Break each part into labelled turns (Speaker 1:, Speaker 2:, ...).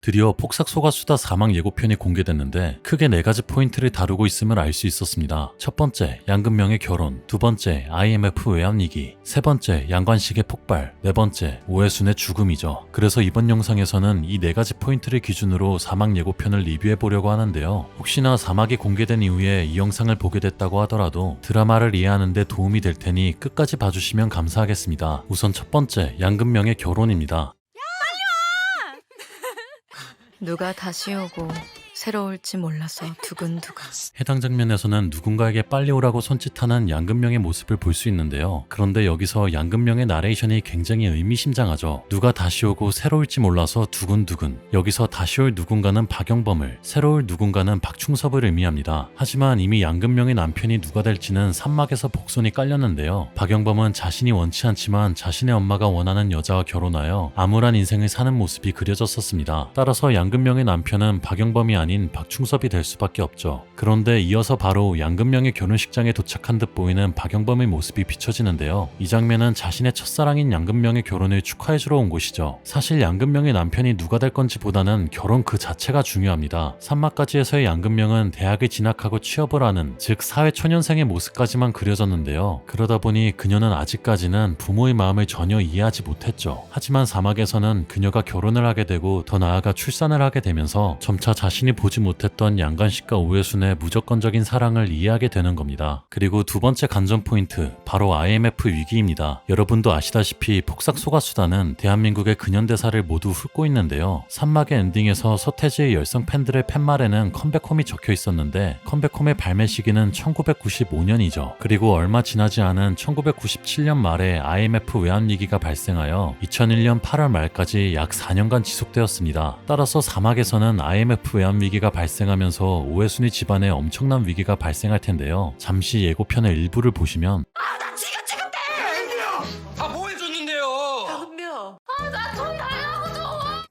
Speaker 1: 드디어 폭삭소가수다 사막 예고편이 공개됐는데 크게 4가지 포인트를 다루고 있음을 알 수 있었습니다. 첫 번째, 양근명의 결혼. 두 번째, IMF 외환위기. 세 번째, 양관식의 폭발. 네 번째, 오해순의 죽음이죠. 그래서 이번 영상에서는 이 4가지 포인트를 기준으로 사막 예고편을 리뷰해보려고 하는데요. 혹시나 사막이 공개된 이후에 이 영상을 보게 됐다고 하더라도 드라마를 이해하는 데 도움이 될 테니 끝까지 봐주시면 감사하겠습니다. 우선 첫 번째, 양근명의 결혼입니다.
Speaker 2: 누가 다시 오고 새로 올지 몰라서 두근두근.
Speaker 1: 해당 장면에서는 누군가에게 빨리 오라고 손짓하는 양근명의 모습을 볼 수 있는데요. 그런데 여기서 양근명의 나레이션이 굉장히 의미심장하죠. 누가 다시 오고 새로 올지 몰라서 두근두근. 여기서 다시 올 누군가는 박영범을, 새로 올 누군가는 박충섭을 의미합니다. 하지만 이미 양근명의 남편이 누가 될지는 산막에서 복선이 깔렸는데요. 박영범은 자신이 원치 않지만 자신의 엄마가 원하는 여자와 결혼하여 암울한 인생을 사는 모습이 그려졌었습니다. 따라서 양근명의 남편은 박영범이 아닌 박충섭이 될 수밖에 없죠. 그런데 이어서 바로 양근명의 결혼식장에 도착한 듯 보이는 박영범의 모습이 비춰지는데요. 이 장면은 자신의 첫사랑인 양근명의 결혼을 축하해주러 온 곳이죠. 사실 양근명의 남편이 누가 될 건지 보다는 결혼 그 자체가 중요합니다. 산막까지에서의 양근명은 대학을 진학하고 취업을 하는, 즉 사회초년생의 모습까지만 그려졌는데요. 그러다 보니 그녀는 아직까지는 부모의 마음을 전혀 이해하지 못했죠. 하지만 사막에서는 그녀가 결혼을 하게 되고 더 나아가 출산을 하게 되면서 점차 자신이 보지 못했던 양관식과 오해순의 무조건적인 사랑을 이해하게 되는 겁니다. 그리고 두 번째 관전 포인트, 바로 IMF 위기입니다. 여러분도 아시다시피 폭삭소가수다는 대한민국의 근현대사를 모두 훑고 있는데요. 산막의 엔딩에서 서태지의 열성 팬들의 팻말에는 컴백홈이 적혀 있었는데 컴백홈의 발매 시기는 1995년이죠. 그리고 얼마 지나지 않은 1997년 말에 IMF 외환위기가 발생하여 2001년 8월 말까지 약 4년간 지속되었습니다. 따라서 사막에서는 IMF 외환위기가 발생하면서 오해순의 집안에 엄청난 위기가 발생할 텐데요. 잠시 예고편의 일부를 보시면
Speaker 3: 나 지금 다 뭐 해줬는데요?
Speaker 2: 현명.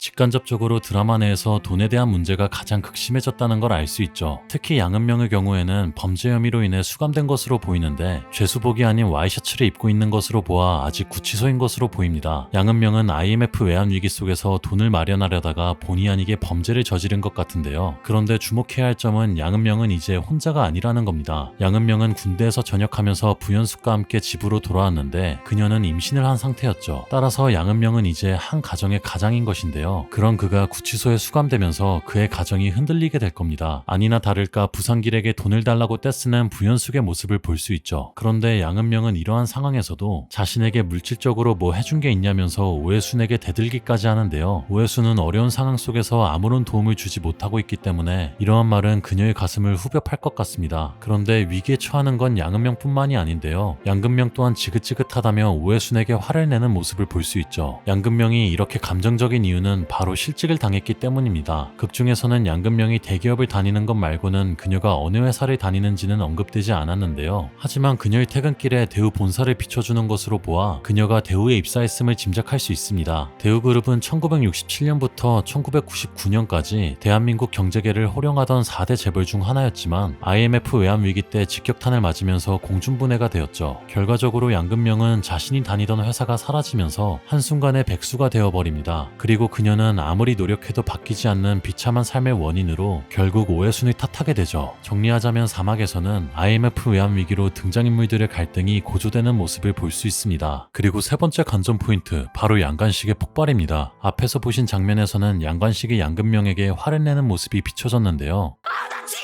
Speaker 1: 직간접적으로 드라마 내에서 돈에 대한 문제가 가장 극심해졌다는 걸 알 수 있죠. 특히 양은명의 경우에는 범죄 혐의로 인해 수감된 것으로 보이는데 죄수복이 아닌 와이셔츠를 입고 있는 것으로 보아 아직 구치소인 것으로 보입니다. 양은명은 IMF 외환위기 속에서 돈을 마련하려다가 본의 아니게 범죄를 저지른 것 같은데요. 그런데 주목해야 할 점은 양은명은 이제 혼자가 아니라는 겁니다. 양은명은 군대에서 전역하면서 부연숙과 함께 집으로 돌아왔는데 그녀는 임신을 한 상태였죠. 따라서 양은명은 이제 한 가정의 가장인 것인데요. 그런 그가 구치소에 수감되면서 그의 가정이 흔들리게 될 겁니다. 아니나 다를까 부산길에게 돈을 달라고 떼쓰는 부연숙의 모습을 볼 수 있죠. 그런데 양은명은 이러한 상황에서도 자신에게 물질적으로 뭐 해준 게 있냐면서 오해순에게 대들기까지 하는데요. 오해순은 어려운 상황 속에서 아무런 도움을 주지 못하고 있기 때문에 이러한 말은 그녀의 가슴을 후벼 팔 것 같습니다. 그런데 위기에 처하는 건 양은명뿐만이 아닌데요. 양근명 또한 지긋지긋하다며 오해순에게 화를 내는 모습을 볼 수 있죠. 양근명이 이렇게 감정적인 이유는 바로 실직을 당했기 때문입니다. 극중에서는 양근명이 대기업을 다니는 것 말고는 그녀가 어느 회사를 다니는지는 언급되지 않았는데요. 하지만 그녀의 퇴근길에 대우 본사를 비춰주는 것으로 보아 그녀가 대우에 입사했음을 짐작할 수 있습니다. 대우그룹은 1967년부터 1999년까지 대한민국 경제계를 호령하던 4대 재벌 중 하나였지만 IMF 외환위기 때 직격탄을 맞으면서 공중분해가 되었죠. 결과적으로 양근명은 자신이 다니던 회사가 사라지면서 한순간에 백수가 되어버립니다. 그리고 그녀는 아무리 노력해도 바뀌지 않는 비참한 삶의 원인으로 결국 오해순을 탓하게 되죠. 정리하자면 사막에서는 IMF 외환위기로 등장인물들의 갈등이 고조되는 모습을 볼 수 있습니다. 그리고 세 번째 관전 포인트, 바로 양관식의 폭발입니다. 앞에서 보신 장면에서는 양관식이 양근명에게 화를 내는 모습이 비춰졌는데요.
Speaker 3: 나 지금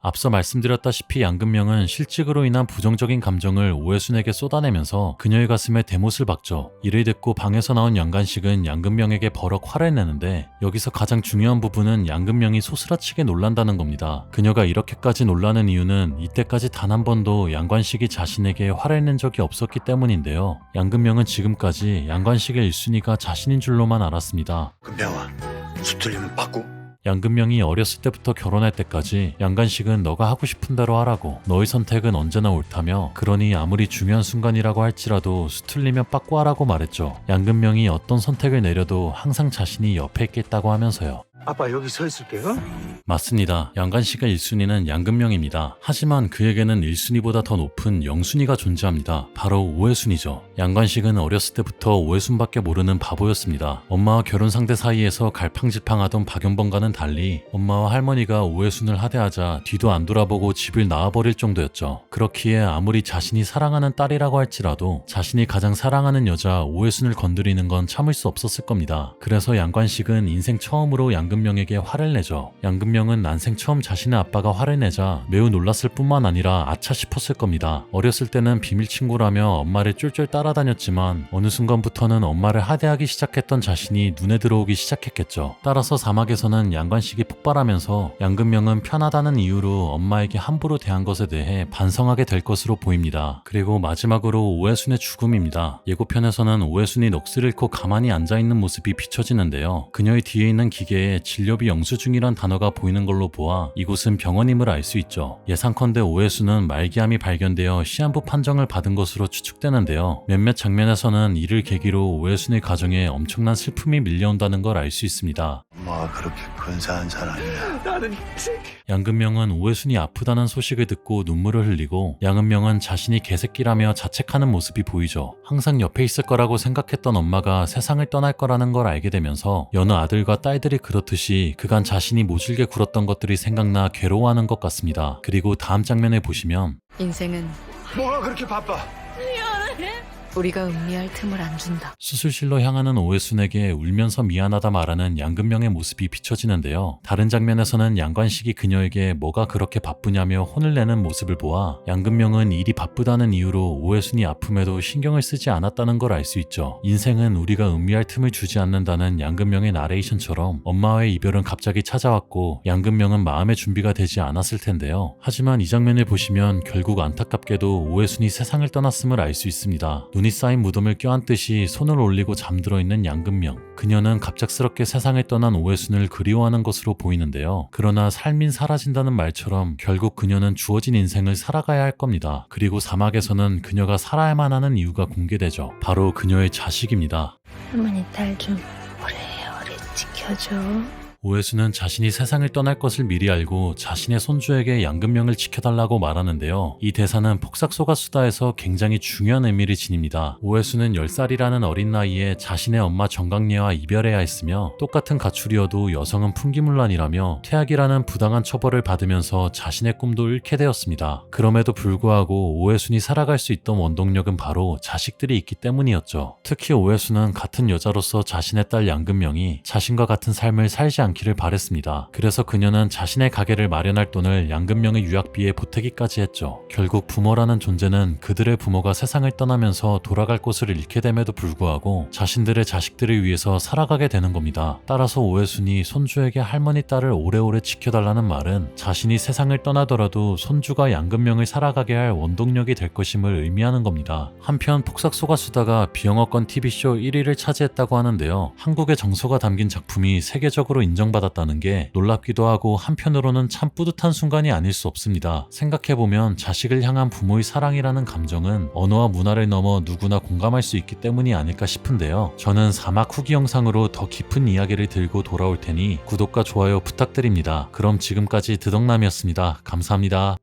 Speaker 1: 앞서 말씀드렸다시피 양근명은 실직으로 인한 부정적인 감정을 오해순에게 쏟아내면서 그녀의 가슴에 대못을 박죠. 이를 듣고 방에서 나온 양관식은 양근명에게 버럭 화를 내는데 여기서 가장 중요한 부분은 양근명이 소스라치게 놀란다는 겁니다. 그녀가 이렇게까지 놀라는 이유는 이때까지 단 한 번도 양관식이 자신에게 화를 낸 적이 없었기 때문인데요. 양근명은 지금까지 양관식의 1순위가 자신인 줄로만 알았습니다.
Speaker 3: 근명아, 수틀리면 빠꾸.
Speaker 1: 양근명이 어렸을 때부터 결혼할 때까지 양관식은 너가 하고 싶은 대로 하라고, 너의 선택은 언제나 옳다며, 그러니 아무리 중요한 순간이라고 할지라도 수틀리면 빠꾸 하라고 말했죠. 양근명이 어떤 선택을 내려도 항상 자신이 옆에 있겠다고 하면서요.
Speaker 4: 아빠 여기 서 있을게. 어?
Speaker 1: 맞습니다. 양관씨가 1순위는 양금명입니다. 하지만 그에게는 1순위보다 더 높은 0순위가 존재합니다. 바로 오해순이죠. 양관식은 어렸을 때부터 오해순밖에 모르는 바보였습니다. 엄마와 결혼 상대 사이에서 갈팡질팡하던 박연번과는 달리 엄마와 할머니가 오해순을 하대하자 뒤도 안 돌아보고 집을 나와버릴 정도였죠. 그렇기에 아무리 자신이 사랑하는 딸이라고 할지라도 자신이 가장 사랑하는 여자 오해순을 건드리는 건 참을 수 없었을 겁니다. 그래서 양관식은 인생 처음으로 양금명에게 화를 내죠. 양금명은 난생 처음 자신의 아빠가 화를 내자 매우 놀랐을 뿐만 아니라 아차 싶었을 겁니다. 어렸을 때는 비밀 친구라며 엄마를 쫄쫄 따라다녔지만 어느 순간부터는 엄마를 하대하기 시작했던 자신이 눈에 들어오기 시작했겠죠. 따라서 사막에서는 양관식이 폭발하면서 양금명은 편하다는 이유로 엄마에게 함부로 대한 것에 대해 반성하게 될 것으로 보입니다. 그리고 마지막으로 오해순의 죽음입니다. 예고편에서는 오해순이 넋을 잃고 가만히 앉아있는 모습이 비춰지는데요. 그녀의 뒤에 있는 기계에 진료비 영수증이란 단어가 보이는 걸로 보아 이곳은 병원임을 알 수 있죠. 예상컨대 오해순은 말기암이 발견되어 시한부 판정을 받은 것으로 추측되는데요. 몇몇 장면에서는 이를 계기로 오해순의 가정에 엄청난 슬픔이 밀려온다는 걸 알 수 있습니다.
Speaker 4: 엄마가 그렇게 근사한 사람이야.
Speaker 3: 나는
Speaker 1: 양금명은 오해순이 아프다는 소식을 듣고 눈물을 흘리고 양은명은 자신이 개새끼라며 자책하는 모습이 보이죠. 항상 옆에 있을 거라고 생각했던 엄마가 세상을 떠날 거라는 걸 알게 되면서 여느 아들과 딸들이 그렇듯이 그간 자신이 모질게 굴었던 것들이 생각나 괴로워하는 것 같습니다. 그리고 다음 장면을 보시면
Speaker 2: 인생은
Speaker 3: 뭐가 그렇게 바빠?
Speaker 2: 우리가 음미할 틈을 안 준다.
Speaker 1: 수술실로 향하는 오해순에게 울면서 미안하다 말하는 양금명의 모습이 비춰지는데요. 다른 장면에서는 양관식이 그녀에게 뭐가 그렇게 바쁘냐며 혼을 내는 모습을 보아 양금명은 일이 바쁘다는 이유로 오해순이 아픔에도 신경을 쓰지 않았다는 걸 알 수 있죠. 인생은 우리가 음미할 틈을 주지 않는다는 양금명의 나레이션처럼 엄마와의 이별은 갑자기 찾아왔고 양금명은 마음의 준비가 되지 않았을 텐데요. 하지만 이 장면을 보시면 결국 안타깝게도 오해순이 세상을 떠났음을 알 수 있습니다. 눈이 쌓인 무덤을 껴안듯이 손을 올리고 잠들어 있는 양금명. 그녀는 갑작스럽게 세상을 떠난 오해순을 그리워하는 것으로 보이는데요. 그러나 삶인 사라진다는 말처럼 결국 그녀는 주어진 인생을 살아가야 할 겁니다. 그리고 사막에서는 그녀가 살아야만 하는 이유가 공개되죠. 바로 그녀의 자식입니다.
Speaker 5: 할머니 딸 좀 오래오래 지켜줘.
Speaker 1: 오해순은 자신이 세상을 떠날 것을 미리 알고 자신의 손주에게 양금명을 지켜달라고 말하는데요. 이 대사는 폭삭소가수다에서 굉장히 중요한 의미를 지닙니다. 오해순은 10살이라는 어린 나이에 자신의 엄마 정강례와 이별해야 했으며 똑같은 가출이어도 여성은 풍기문란이라며 퇴학이라는 부당한 처벌을 받으면서 자신의 꿈도 잃게 되었습니다. 그럼에도 불구하고 오해순이 살아갈 수 있던 원동력은 바로 자식들이 있기 때문이었죠. 특히 오해순은 같은 여자로서 자신의 딸 양금명이 자신과 같은 삶을 살지 않기를 바랬습니다. 그래서 그녀는 자신의 가게를 마련할 돈을 양금명의 유학비에 보태기까지 했죠. 결국 부모라는 존재는 그들의 부모가 세상을 떠나면서 돌아갈 곳을 잃게 됨에도 불구하고 자신들의 자식들을 위해서 살아가게 되는 겁니다. 따라서 오해순이 손주에게 할머니 딸을 오래오래 지켜달라는 말은 자신이 세상을 떠나더라도 손주가 양금명을 살아가게 할 원동력이 될 것임을 의미하는 겁니다. 한편 폭삭소가수다가 비영어권 TV쇼 1위를 차지했다고 하는데요. 한국의 정서가 담긴 작품이 세계적으로 인정받았다는 게 놀랍기도 하고 한편으로는 참 뿌듯한 순간이 아닐 수 없습니다. 생각해보면 자식을 향한 부모의 사랑이라는 감정은 언어와 문화를 넘어 누구나 공감할 수 있기 때문이 아닐까 싶은데요. 저는 사막 후기 영상으로 더 깊은 이야기를 들고 돌아올 테니 구독과 좋아요 부탁드립니다. 그럼 지금까지 드덕남이었습니다. 감사합니다.